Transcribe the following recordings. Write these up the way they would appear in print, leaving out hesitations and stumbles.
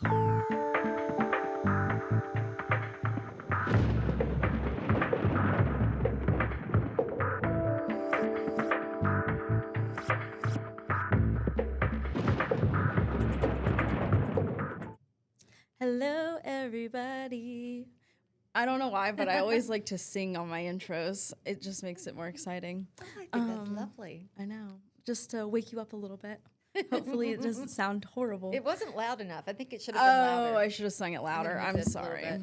Hello, everybody. I don't know why, but I always like to sing on my intros. It just makes it more exciting. Oh, I think that's lovely. I know. Just to wake you up a little bit. Hopefully it doesn't sound horrible. It wasn't loud enough. I think it should have been louder. Oh, I should have sung it louder. moved I'm this a little sorry. bit.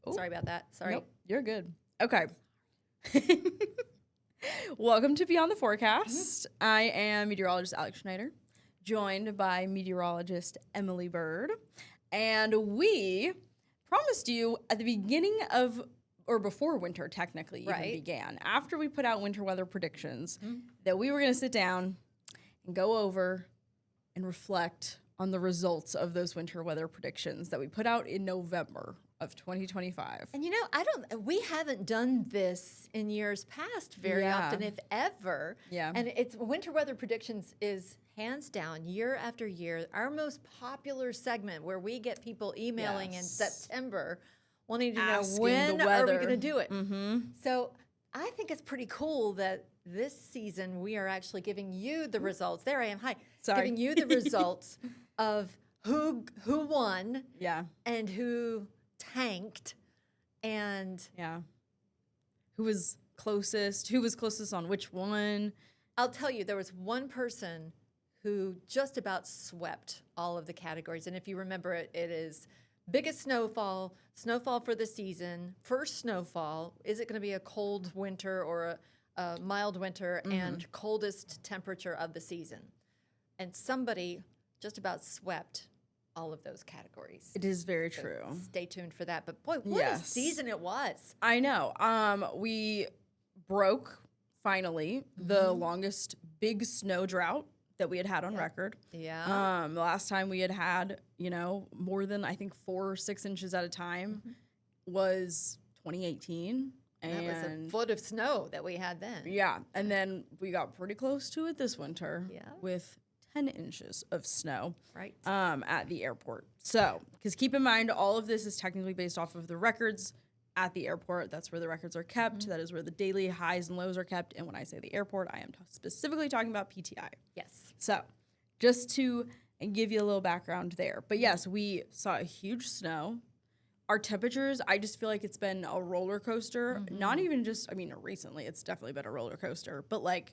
Ooh. Sorry about that. Sorry. Nope, you're good. Okay. Welcome to Beyond the Forecast. I am meteorologist Alex Schneider, joined by meteorologist Emily Bird. And we promised you at the beginning of, or before winter technically even began, after we put out winter weather predictions, that we were going to sit down and go over and reflect on the results of those winter weather predictions that we put out in November of 2025. And you know, we haven't done this in years past very often, if ever. Yeah. And it's winter weather predictions is hands down, year after year, our most popular segment where we get people emailing in September wanting to know when are we going to do it. So I think it's pretty cool that this season we are actually giving you the results. There I am. Hi. Sorry. Giving you the results of who won and who tanked and who was closest on which one. I'll tell you, there was one person who just about swept all of the categories. And if you remember it, it is biggest snowfall for the season, first snowfall, is it going to be a cold winter or a mild winter, and coldest temperature of the season. And somebody just about swept all of those categories. It is very true. Stay tuned for that. But boy, what a season it was. I know. We broke, finally, the longest big snow drought that we had on record. Yeah. The last time we had, more than, I think, 4 or 6 inches at a time was 2018. And that was a foot of snow that we had then. Yeah. And then we got pretty close to it this winter with 10 inches of snow at the airport. So, because keep in mind, all of this is technically based off of the records at the airport. That's where the records are kept. That is where the daily highs and lows are kept. And when I say the airport, I am specifically talking about PTI. Yes. So, just to give you a little background there. But yes, we saw a huge snow. Our temperatures, I just feel like it's been a roller coaster. Not even just, recently it's definitely been a roller coaster. But I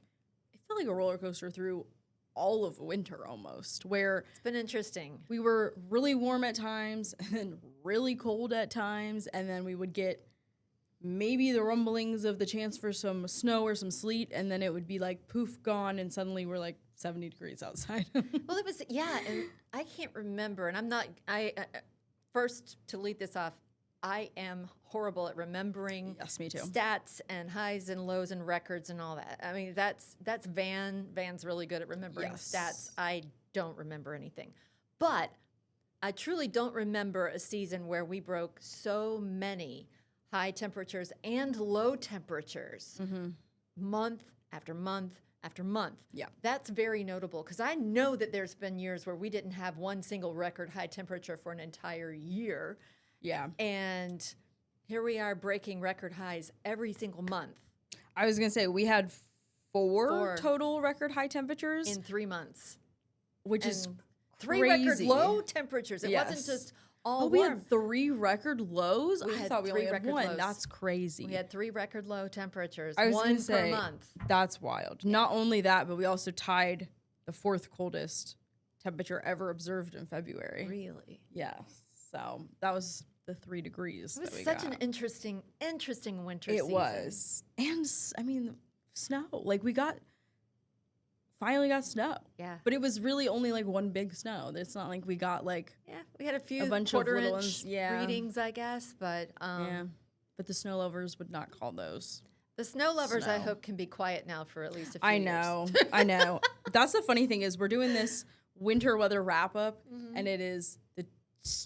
feel like a roller coaster through all of winter almost, where it's been interesting. We were really warm at times and then really cold at times, and then we would get maybe the rumblings of the chance for some snow or some sleet, and then it would be like poof, gone, and suddenly we're like 70 degrees outside. Well, it was, and I can't remember, and I'm not, first to lead this off, I am horrible at remembering me too. Stats and highs and lows and records and all that. I mean, that's Van. Van's really good at remembering stats. I don't remember anything. But I truly don't remember a season where we broke so many high temperatures and low temperatures month after month after month. Yeah. That's very notable because I know that there's been years where we didn't have one single record high temperature for an entire year. Yeah. And here we are breaking record highs every single month. I was going to say we had four total record high temperatures in 3 months, which is 3 crazy. record low temperatures. It wasn't just all we warm. had 3 record lows? I thought we only had 1. Lows. That's crazy. We had 3 record low temperatures, I was one say, per month. That's wild. Yeah. Not only that, but we also tied the 4th coldest temperature ever observed in February. Really? Yes. So that was the 3 degrees. It was that we such got. an interesting winter season. It was. And snow. We finally got snow. Yeah. But it was really only one big snow. It's not like we got we had a few bunch of little ones. readings, I guess, but but the snow lovers would not call those. The snow lovers, snow. I hope, can be quiet now for at least a few years. years. I know. That's the funny thing is we're doing this winter weather wrap up, and it is the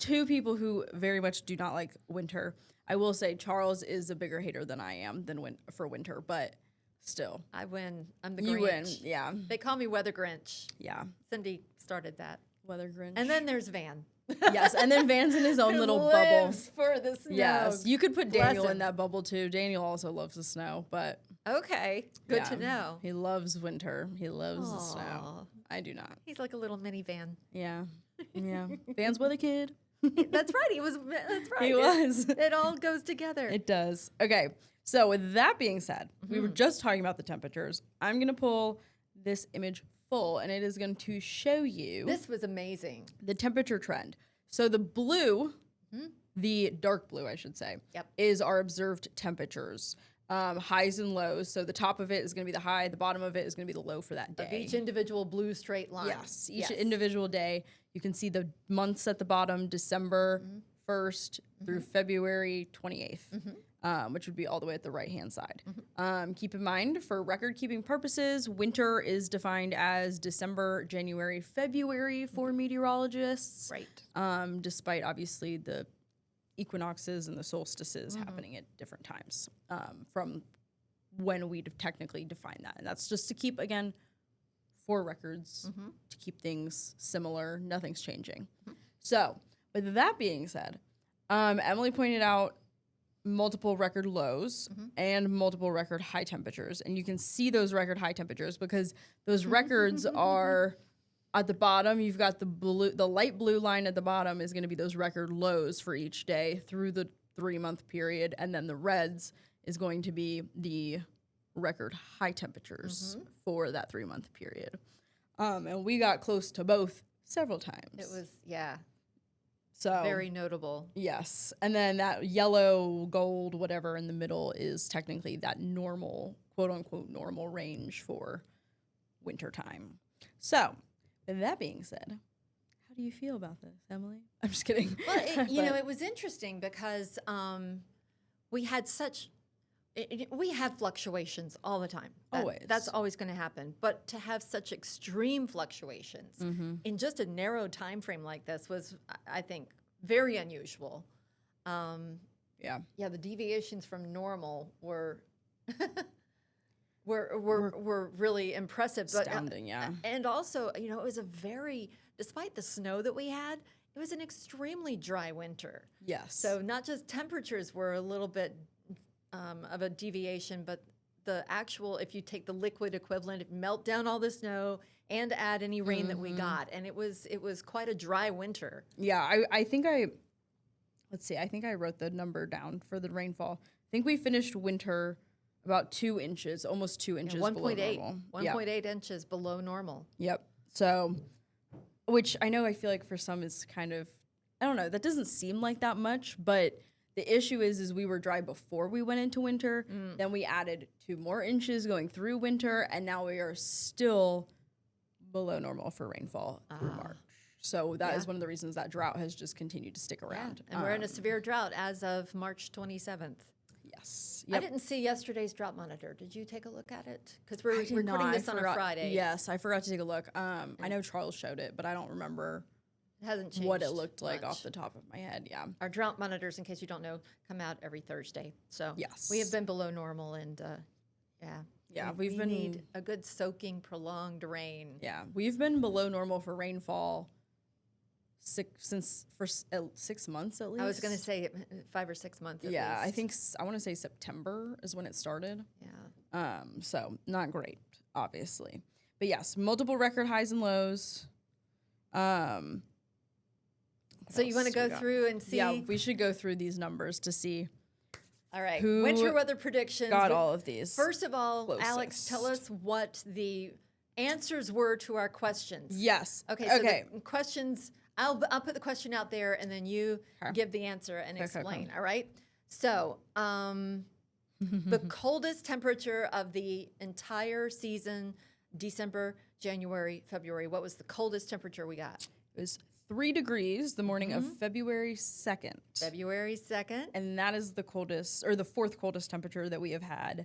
2 people who very much do not like winter. I will say Charles is a bigger hater than I am for winter, but still. I win. I'm the Grinch. You win, yeah. They call me Weather Grinch. Yeah. Cindy started that. Weather Grinch. And then there's Van. Yes, and then Van's in his own Who little bubble. lives for the snow. Yes, you could put Bless Daniel in him. that bubble too. Daniel also loves the snow, but Okay, good yeah, to know. he loves winter. He loves the snow. Aw. I do not. He's like a little minivan. Yeah, yeah. Van's with a kid. That's right. He was. That's right. He was. It all goes together. It does. Okay. So with that being said, we were just talking about the temperatures. I'm going to pull this image full and it is going to show you This was amazing. the temperature trend. So the blue, the dark blue, I should say, Yep. is our observed temperatures, highs and lows. So the top of it is going to be the high, the bottom of it is going to be the low for that day. Of each individual blue straight line. Yes, each individual day. You can see the months at the bottom, December 1st through February 28th, which would be all the way at the right-hand side. Keep in mind, for record-keeping purposes, winter is defined as December, January, February for meteorologists. Right. Despite, obviously, the equinoxes and the solstices happening at different times from when we technically define that. And that's just to keep, again, for records, to keep things similar. Nothing's changing. So, with that being said, Emily pointed out multiple record lows and multiple record high temperatures. And you can see those record high temperatures because those records are at the bottom. You've got the light blue line at the bottom is going to be those record lows for each day through the 3-month period. And then the reds is going to be the record high temperatures for that 3-month period. And we got close to both several times. It was, yeah, so very notable. yes. And then that yellow, gold, whatever in the middle is technically that normal, quote unquote, normal range for wintertime. So, with that being said, how do you feel about this, Emily? I'm just kidding. Well, it was interesting because we had such. We have fluctuations all the time. Always. That's always going to happen. But to have such extreme fluctuations in just a narrow time frame like this was, I think, very unusual. Yeah. Yeah, the deviations from normal were were really impressive. Astounding, yeah. And also, it was despite the snow that we had, it was an extremely dry winter. Yes. So not just temperatures were a little bit of a deviation, but the actual, if you take the liquid equivalent, melt down all the snow and add any rain that we got, and it was quite a dry winter. Yeah, I think let's see, I think I wrote the number down for the rainfall. I think we finished winter about 2 inches, almost 2 inches below normal. 1.8 inches below normal. Yep. So, which I feel like for some is kind of, I don't know, that doesn't seem like that much, but the issue is we were dry before we went into winter. Then we added 2 more inches going through winter, and now we are still below normal for rainfall through March. So that is one of the reasons that drought has just continued to stick around. And we're in a severe drought as of March 27th. Yes. I didn't see yesterday's drought monitor. Did you take a look at it? Because we're recording this on a Friday. Yes, I forgot to take a look. I know Charles showed it, but I don't remember It hasn't changed what it looked like much. off the top of my head. Yeah. Our drought monitors, in case you don't know, come out every Thursday. So Yes. we have been below normal, and Yeah, we we've need been a good soaking, prolonged rain. Yeah, we've been below normal for rainfall for 6 months at least. I was going to say 5 or 6 months. At Yeah, least. I want to say September is when it started. Yeah. So not great, obviously. But yes, multiple record highs and lows. So you want to go through and see? Yeah, we should go through these numbers to see. All right. Who Winter weather predictions. got all of these. First of all, Alex, closest. tell us what the answers were to our questions. Yes. Okay. So the questions. I'll put the question out there, and then you give the answer and explain. All right. So, the coldest temperature of the entire season, December, January, February. What was the coldest temperature we got? It was 3 degrees the morning of February 2nd. February 2nd. And that is the coldest, or the 4th coldest temperature that we have had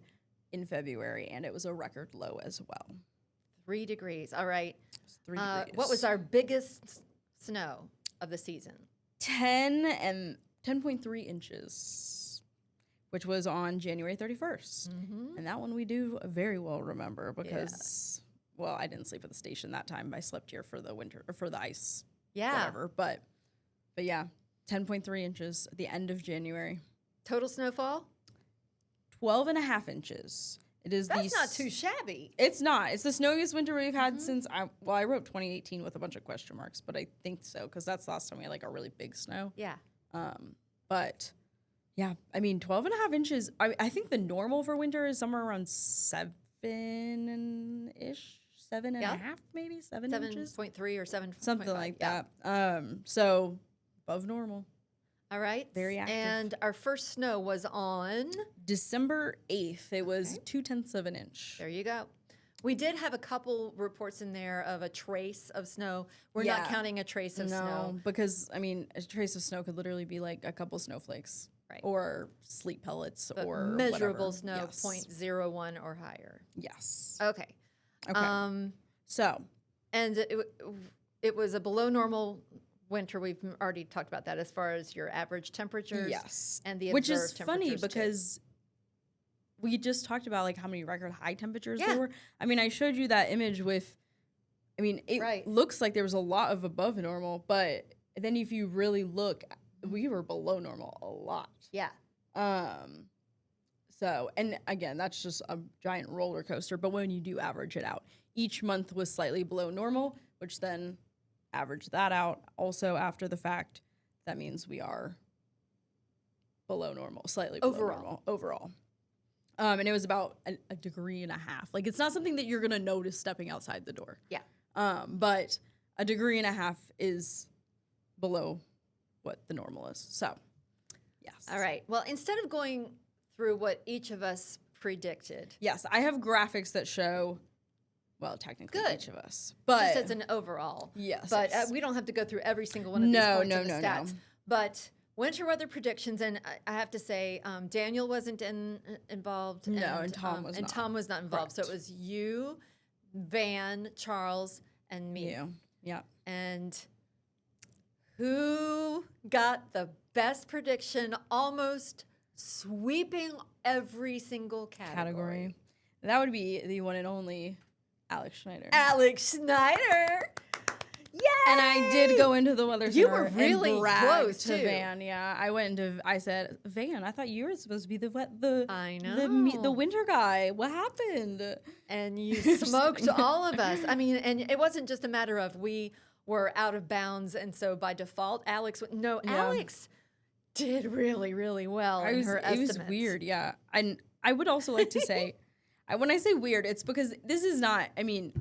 in February, and it was a record low as well. 3 degrees. All right. 3 degrees. What was our biggest snow of the season? 10.3 inches, which was on January 31st. And that one we do very well remember because, well, I didn't sleep at the station that time. I slept here for the winter, or for the ice, whatever. But But yeah, 10.3 inches at the end of January. Total snowfall? 12 and a half inches. It is That's not too shabby. It's not. It's the snowiest winter we've had since I wrote 2018 with a bunch of question marks, but I think so because that's the last time we had like a really big snow. Yeah. But yeah, I mean 12 and a half inches. I think the normal for winter is somewhere around 7-ish, 7 and a half, maybe 7 inches, 7.3 or 7. something like that. So above normal. All right. Very active. And our first snow was on December 8th. It was 0.2 of an inch. There you go. We did have a couple reports in there of a trace of snow. We're not counting a trace of snow. Because, I mean, a trace of snow could literally be like a couple snowflakes. Right. Or sleet pellets But or measurable whatever. snow, 0.01 or higher. Yes. Okay. Okay. So. And it was a below normal winter. We've already talked about that as far as your average temperatures. Yes. And the which observed is funny temperatures, because we just talked about like how many record high temperatures Yeah. there were. I mean, I showed you that image with, I mean, it looks like there was a lot of above normal, but then if you really look, we were below normal a lot. Yeah. So, and again, that's just a giant roller coaster. But when you do average it out, each month was slightly below normal, which then average that out. Also, after the fact, that means we are below normal, slightly below normal overall. And it was about a degree and a half. Like, it's not something that you're going to notice stepping outside the door. Yeah. But a degree and a half is below what the normal is. So, yes. All right. Well, instead of going through what each of us predicted. Yes, I have graphics that show, well, technically each of us. But just as an overall. Yes. But we don't have to go through every single one of these points in the stats. No. But winter weather predictions, and I have to say, Daniel wasn't involved. No, and Tom was not. And Tom was not involved. Correct. So it was you, Van, Charles, and me. You. Yeah. And who got the best prediction, almost sweeping every single category? That would be the one and only Alex Schneider. Alex Schneider. Yay! And I did go into the weather center. You were really and bragged close to too. Van. Yeah, I went into. I said, Van, I thought you were supposed to be I know. the winter guy. What happened? And you smoked all of us. I mean, and it wasn't just a matter of we were out of bounds, and so by default, Alex. No, Alex did really, really well in her estimates. It was weird, yeah. And I would also like to say, when I say weird, it's because this is not. I mean,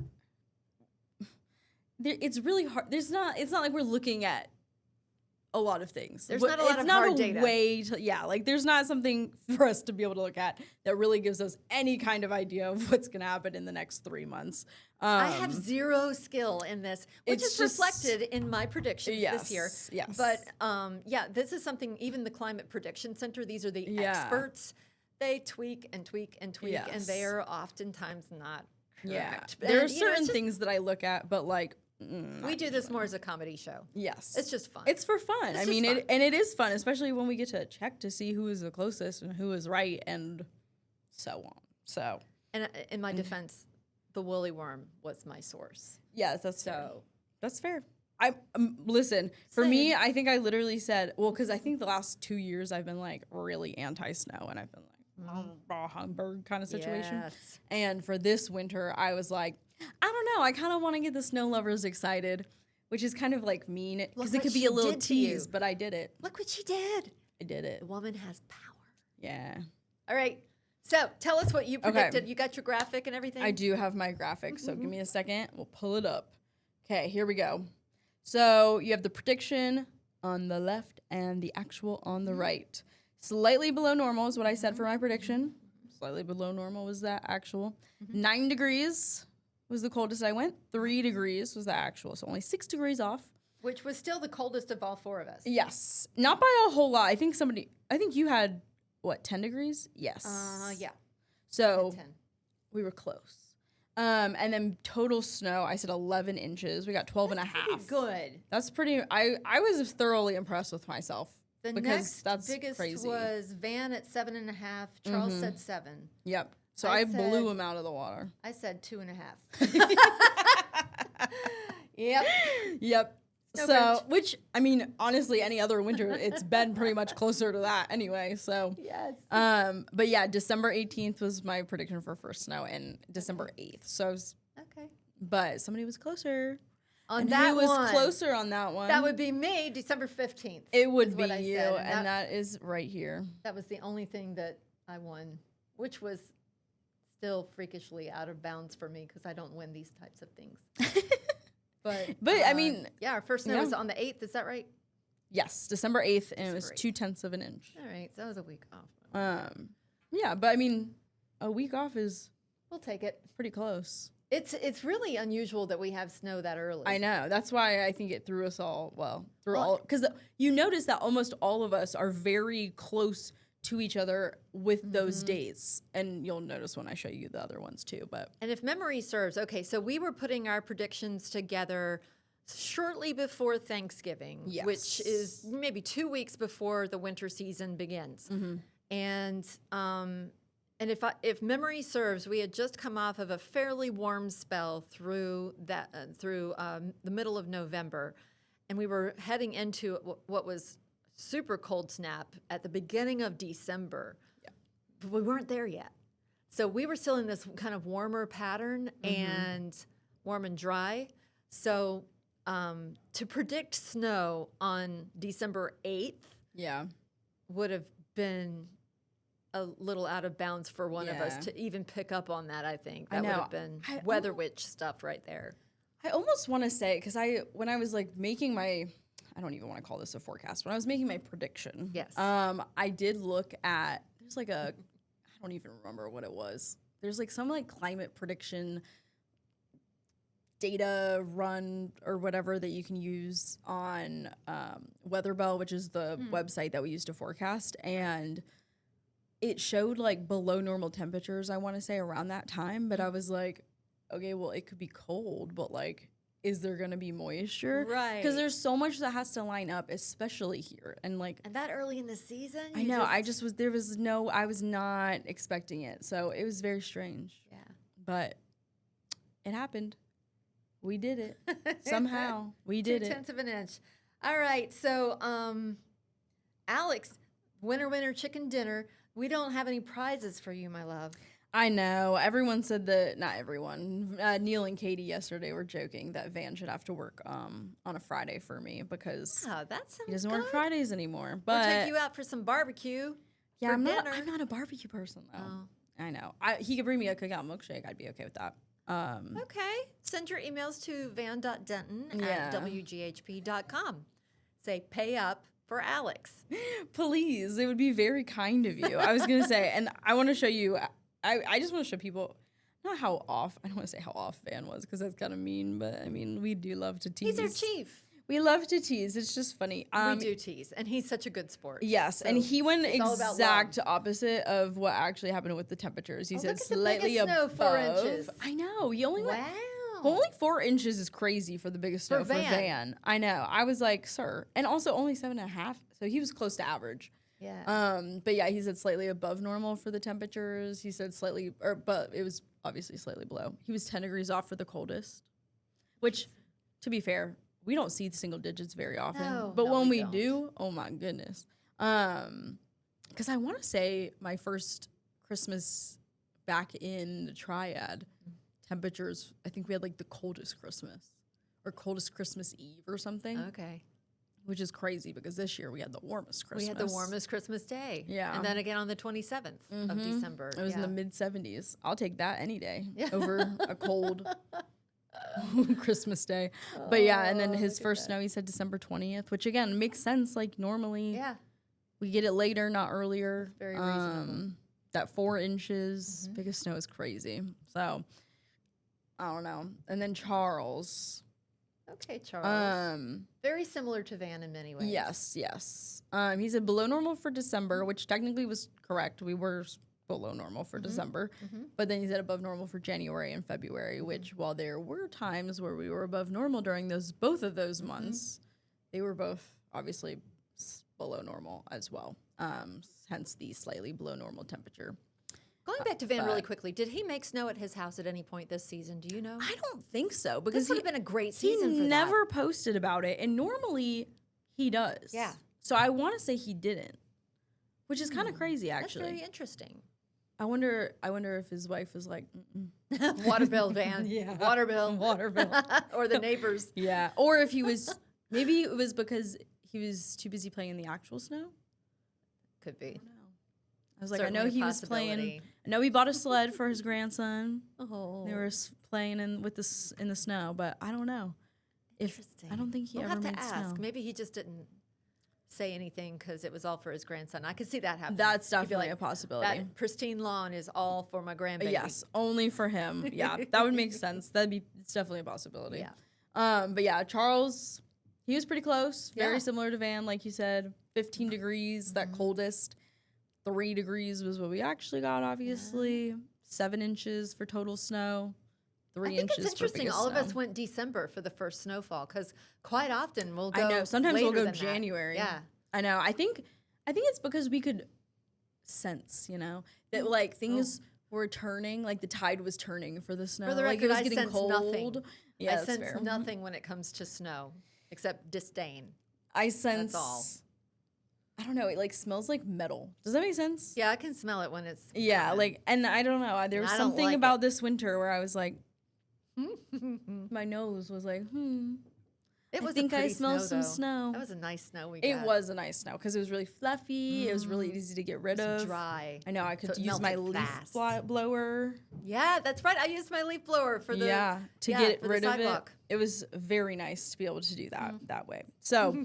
it's really hard. It's not like we're looking at a lot of things. There's not a lot of hard data. Way to, like there's not something for us to be able to look at that really gives us any kind of idea of what's going to happen in the next 3 months. I have zero skill in this, which is reflected in my predictions this year. Yes. But this is something, even the Climate Prediction Center, these are the experts. They tweak and tweak and tweak, and they are oftentimes not correct. Yeah. There are certain things that I look at, but like, we do this more as a comedy show. Yes. It's just fun. It's for fun. I mean, it is fun, especially when we get to check to see who is the closest and who is right and so on. So, and in my defense, the woolly worm was my source. Yes, that's fair. That's fair. Listen, for me, I think I literally said, well, because I think the last 2 years I've been like really anti-snow and I've been like, Humberg kind of situation. Yes. And for this winter, I was like, I don't know. I kind of want to get the snow lovers excited, which is kind of like mean because it could be a little tease, but I did it. Look what she did. I did it. The woman has power. Yeah. All right. So tell us what you predicted. Okay. You got your graphic and everything? I do have my graphic, so give me a second. We'll pull it up. Okay, here we go. So you have the prediction on the left and the actual on the right. Slightly below normal is what I said for my prediction. Slightly below normal was that actual. 9 degrees was the coldest I went. 3 degrees was the actual, so only 6 degrees off. Which was still the coldest of all 4 of us. Yes. Not by a whole lot. I think you had, 10 degrees? Yes. Yeah. So 10. We were close. And then total snow, I said 11 inches. We got 12 and a half. Good. That's pretty, I was thoroughly impressed with myself. The next biggest was Van at 7.5. Charles said 7. Yep. So I blew him out of the water. I said 2.5. Yep. Yep. No so, bench. which, I mean, honestly, any other winter, it's been pretty much closer to that anyway. So, Yes. but yeah, December 18th was my prediction for first snow, and December 8th. So, Okay. but somebody was closer. On And that who was one, closer on that one? that would be me, December 15th. It would is be what I you, said, and that is right here. That was the only thing that I won, which was still freakishly out of bounds for me because I don't win these types of things. But I mean, yeah, our first snow yeah. was on the 8th. Is that right? Yes, December 8th, and it was December 8th. 0.2 of an inch. All right, so that was a week off. Yeah, but I mean, a week off is We'll take it. pretty close. It's really unusual that we have snow that early. I know. That's why I think it threw us all, because you notice that almost all of us are very close to each other with those dates. And you'll notice when I show you the other ones too. But And if memory serves, okay, so we were putting our predictions together shortly before Thanksgiving, Yes. which is maybe 2 weeks before the winter season begins. And if memory serves, we had just come off of a fairly warm spell through the middle of November, and we were heading into what was super cold snap at the beginning of December. Yeah. But we weren't there yet. So we were still in this kind of warmer pattern and warm and dry. So to predict snow on December 8th yeah, would have been a little out of bounds for one of us Yeah. to even pick up on that, I think. I That would know. have been I weather witch stuff right there. I almost want to say, because when I was like making my, I don't even want to call this a forecast, when I was making my prediction, Yes. I did look at, there's like I don't even remember what it was. There's like some like climate prediction data run or whatever that you can use on Weatherbell, which is the website that we use to forecast. And it showed like below normal temperatures, I want to say, around that time. But I was like, okay, well, it could be cold, but like, is there going to be moisture? Right. Because there's so much that has to line up, especially here. And like, And that early in the season? I know, I was not expecting it. So it was very strange. Yeah. But it happened. We did it. Somehow. We did it. 0.2 of an inch. All right. So, Alex, winner chicken dinner. We don't have any prizes for you, my love. I know. Everyone said that, not everyone. Neil and Katie yesterday were joking that Van should have to work on a Friday for me because Oh, that sounds he doesn't good. work Fridays anymore. We'll But take you out for some barbecue. yeah, for I'm dinner. not a barbecue person though. Oh. I know. He could bring me a cookout milkshake. I'd be okay with that. Okay. Send your emails to van.denton Yeah. at wghp.com. Say, pay up for Alex. Please, it would be very kind of you. I was gonna say, and I want to show you. I just want to show people not how off. I don't want to say how off Van was because that's kind of mean. But I mean, we do love to tease. He's our chief. We love to tease. It's just funny. We do tease, and he's such a good sport. Yes, and So he went it's all about exact opposite of what actually happened with the temperatures. He Oh, said look at the slightly biggest snow, above. 4 inches. I know. He only went. Wow. Only 4 inches is crazy for the biggest snow For for Van. Van. I know. I was like, sir, and also only 7.5. So he was close to average. Yeah. But yeah, he said slightly above normal for the temperatures. He said slightly, but it was obviously slightly below. He was 10 degrees off for the coldest, which, to be fair, we don't see the single digits very often. No, but no, when we we don't. do, oh my goodness. Because I want to say my first Christmas back in the Triad, temperatures, I think we had like the coldest Christmas or coldest Christmas Eve or something. Okay. Which is crazy because this year we had the warmest Christmas. We had the warmest Christmas day. Yeah. And then again on the 27th of December. It was in Yeah. the mid 70s. I'll take that any day Yeah. over a cold Christmas day. But yeah, and then his look at first that. snow, he said December 20th, which again makes sense. Like normally Yeah. we get it later, not earlier. Very reasonable. That 4 inches, biggest snow is crazy. So I don't know. And then Charles. Okay, Charles. Um, Very similar to Van in many ways. Yes. He said below normal for December, which technically was correct. We were below normal for December. But then he said above normal for January and February, which while there were times where we were above normal during both of those months, they were both obviously below normal as well. Hence the slightly below normal temperature. Going back to Van really but- quickly, did he make snow at his house at any point this season? Do you know? I don't think so This because would have been a great he season for never posted about it, and normally he does. Yeah. So I want to say he didn't, which is kind of crazy that. actually. That's very interesting. I wonder if his wife was like, Water bill, Van. Yeah. Water bill. Water bill. Or the neighbors. yeah, or if he was, maybe it was because he was too busy playing in the actual snow. Could be. I was like, Certainly I know a he was playing. possibility. I know he bought a sled for his grandson. Oh. They were playing in the snow, but I don't know. Interesting. I don't think he we'll ever have to made ask. snow. Maybe he just didn't say anything because it was all for his grandson. I could see that happening. That's He'd be definitely like, a possibility. That pristine lawn is all for my grandbaby. Yes, only for him. Yeah, that would make sense. It's definitely a possibility. Yeah. But yeah, Charles, he was pretty close. Very Yeah. similar to Van, like you said. 15 degrees, that coldest. 3 degrees was what we actually got, obviously. 7 inches for total snow. 3 I think inches it's interesting. for biggest All of snow. us went December for the first snowfall because quite often we'll go. I know. Sometimes we'll later go than that. January. Yeah. I know. I think it's because we could sense, that like things were turning, like the tide was turning for the snow. For the like record, it was I getting sense cold. nothing. Yeah, I that's sense fair. nothing when it comes to snow except disdain. I sense. That's all. I don't know. It like smells like metal. Does that make sense? Yeah, I can smell it when it's. Yeah, coming. like, and I don't know. There was I don't something like about it. this winter where I was like, my nose was like, It was I think a I pretty smell snow, some though. snow. That was a nice snow we got. It was a nice snow because it was really fluffy. It was really easy to get rid It was of. dry. I know. I could So it use my melted leaf fast. blower. Yeah, that's right. I used my leaf blower for the To yeah, get for the rid of it. sidewalk. It was very nice to be able to do that way. So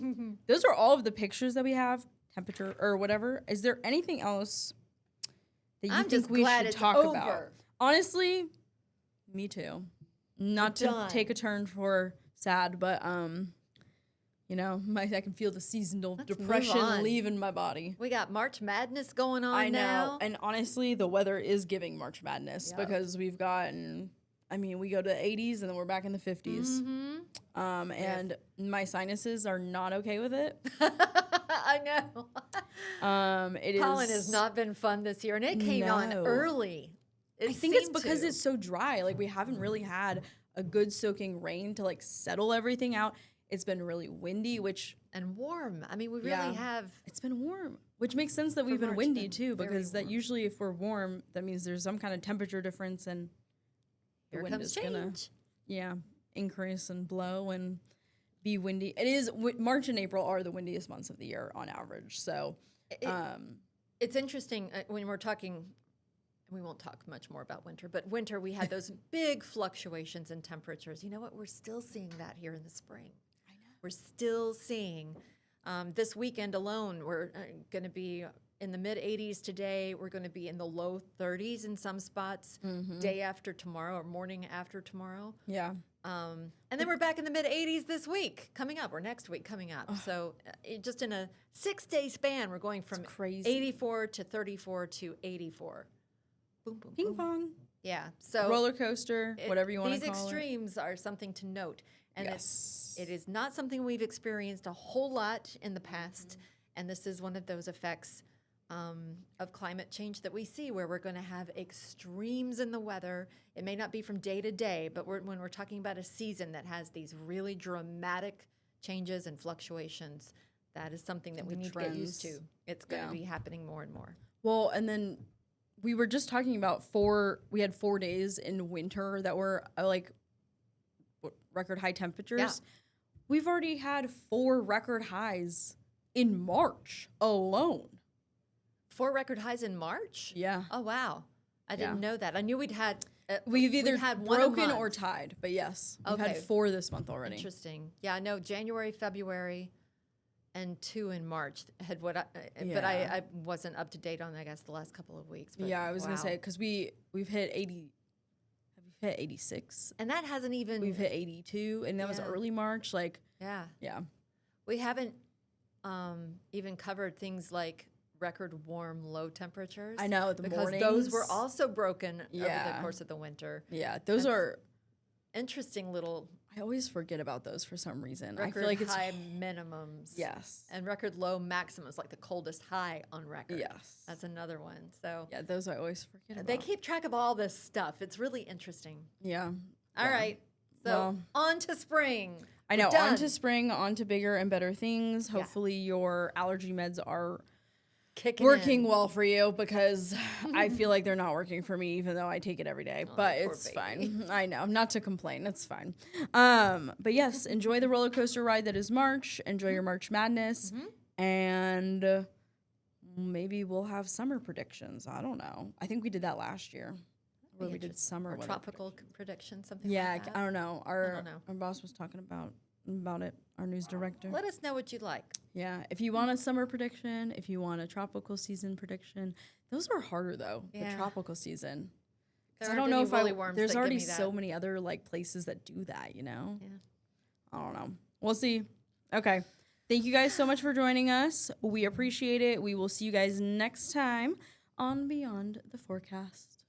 those are all of the pictures that we have, temperature or whatever. Is there anything else that you I'm think just we glad should it's talk about? over. Honestly, me too. Not to done. take a turn for sad, but I can feel the seasonal Let's move depression on. leaving my body. We got March Madness going on I know. now. And honestly, the weather is giving March Madness Yep. because we've gotten, we go to the 80s and then we're back in the 50s. Mm-hmm. And my sinuses are not okay with it. I know. It is. Pollen has not been fun this year, and it came on No. early. I think it's seemed because to. it's so dry. Like we haven't really had a good soaking rain to like settle everything out. It's been really windy, which and warm. I mean, we really Yeah. have. it's been warm, which makes sense that we've been March, windy been too, very because that warm. usually if we're warm, that means there's some kind of temperature difference and the Here wind comes is gonna change. increase and blow and be windy. It is March and April are the windiest months of the year on average. So, It's interesting when we're talking. We won't talk much more about winter, but winter we had those big fluctuations in temperatures. You know what? We're still seeing that here in the spring. I know. We're still seeing. This weekend alone, we're going to be in the mid 80s today. We're going to be in the low 30s in some spots day after tomorrow or morning after tomorrow. yeah. And then we're back in the mid 80s this week coming up or next week coming up. So just in a 6-day span, we're going from crazy. 84 to 34 to 84. Boom, boom, Ping boom. pong, Yeah. So roller coaster, whatever you want to these call it. extremes are something to note. And Yes. it is not something we've experienced a whole lot in the past. And this is one of those effects of climate change that we see where we're going to have extremes in the weather. It may not be from day to day, but when we're talking about a season that has these really dramatic changes and fluctuations, that is something that we need to get used to. trends. It's going to Yeah. be happening more and more. Well, and then we were just talking about we had 4 days in winter that were record high temperatures. Yeah. We've already had 4 record highs in March alone. 4 record highs in March? Yeah. Oh, wow. I didn't Yeah. know that. I knew we'd had. We've either had one a broken or month. tied, but yes, we've had Okay. 4 this month already. Interesting. Yeah, I know January, February, and 2 in March had what but Yeah. I wasn't up to date on, I guess, the last couple of weeks. But Yeah, I was gonna wow. say because we've hit 80. Have we hit 86? And that hasn't even. We've hit 82, and that was Yeah. early March. Like, Yeah. yeah, We haven't even covered things like record warm low temperatures. I know the because mornings. those were also broken over the Yeah. course of the winter. Yeah, those That's- are. Interesting little I always forget about those for some reason. Record I feel like it's high minimums. yes. And record low maximums, like the coldest high on record. Yes. That's another one. So Yeah, those I always forget about. they keep track of all this stuff. It's really interesting. Yeah. All right. So Well, on to spring. I know. We're done. On to spring, on to bigger and better things. Hopefully your allergy meds are Kicking working in. well for you, because I feel like they're not working for me, even though I take it every day. But poor it's baby. fine. I know. Not to complain. It's fine. But yes, enjoy the roller coaster ride that is March. Enjoy your March Madness. And maybe we'll have summer predictions. I don't know. I think we did that last year, where we did summer Or weather tropical prediction, something Yeah, like that. I don't know. don't know. Our boss was talking about it. Our news director. Let us know what you like. Yeah, if you want a summer prediction, if you want a tropical season prediction, those are harder though. Yeah. The tropical season. 'Cause There I don't aren't know any if woolly worms there's that give already me that. so many other like places that do that. You know. Yeah. I don't know. We'll see. Okay. Thank you guys so much for joining us. We appreciate it. We will see you guys next time on Beyond the Forecast.